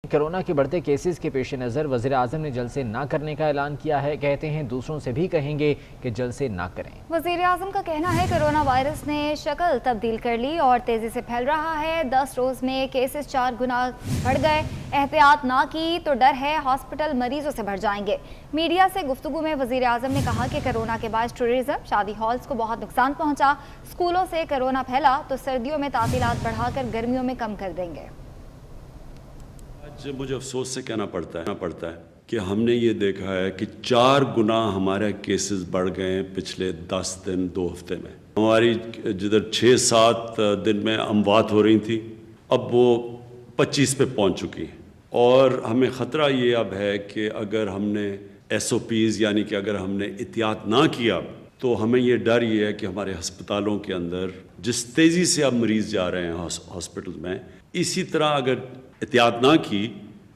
Corona کے بڑھتے cases کے پیش نظر وزیر اعظم نے جلسے نہ کرنے کا اعلان کیا ہے۔ کہتے ہیں دوسروں سے بھی کہیں گے کہ جلسے نہ کریں۔ وزیر اعظم کا کہنا ہے کورونا وائرس نے شکل تبدیل کر لی اور تیزی سے پھیل رہا ہے۔ 10 روز میں کیسز 4 گنا بڑھ گئے۔ احتیاط نہ کی تو ڈر ہے ہاسپٹل مریضوں سے بھر جائیں گے۔ میڈیا سے گفتگو میں وزیر اعظم نے کہا کہ کورونا کے باعث ٹورزم، شادی ہالز کو بہت نقصان پہنچا۔ اسکولوں سے کورونا پھیلا تو سردیوں میں تعطیلات بڑھا کر گرمیوں میں کم کر دیں گے۔ مجھے افسوس سے کہنا پڑتا ہے کہ ہم نے یہ دیکھا ہے کہ 4 گنا ہمارے کیسز بڑھ گئے ہیں پچھلے 10 دن 2 ہفتے میں۔ ہماری جدھر 6-7 دن میں اموات ہو رہی تھی، اب وہ 25 پہ پہنچ چکی ہیں، اور ہمیں خطرہ یہ اب ہے کہ اگر ہم نے SOPs یعنی کہ اگر ہم نے احتیاط نہ کیا تو ہمیں یہ ڈر یہ ہے کہ ہمارے ہسپتالوں کے اندر جس تیزی سے اب مریض جا رہے ہیں ہاسپٹل میں، اسی طرح اگر احتیاط نہ کی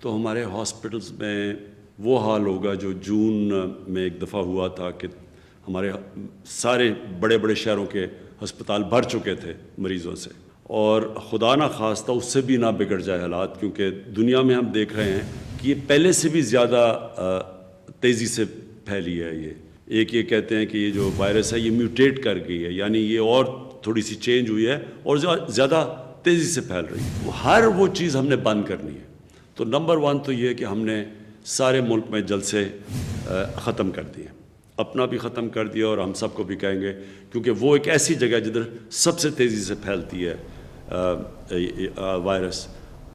تو ہمارے ہاسپٹلز میں وہ حال ہوگا جو جون میں ایک دفعہ ہوا تھا کہ ہمارے سارے بڑے بڑے شہروں کے ہسپتال بھر چکے تھے مریضوں سے، اور خدا نہ خواستہ اس سے بھی نہ بگڑ جائے حالات، کیونکہ دنیا میں ہم دیکھ رہے ہیں کہ یہ پہلے سے بھی زیادہ تیزی سے پھیلی ہے۔ یہ کہتے ہیں کہ یہ جو وائرس ہے یہ میوٹیٹ کر گئی ہے، یعنی یہ اور تھوڑی سی چینج ہوئی ہے اور زیادہ تیزی سے پھیل رہی ہے۔ ہر وہ چیز ہم نے بند کرنی ہے۔ تو نمبر 1 تو یہ کہ ہم نے سارے ملک میں جلسے ختم کر دیے، اپنا بھی ختم کر دیا اور ہم سب کو بھی کہیں گے، کیونکہ وہ ایک ایسی جگہ جدھر سب سے تیزی سے پھیلتی ہے وائرس۔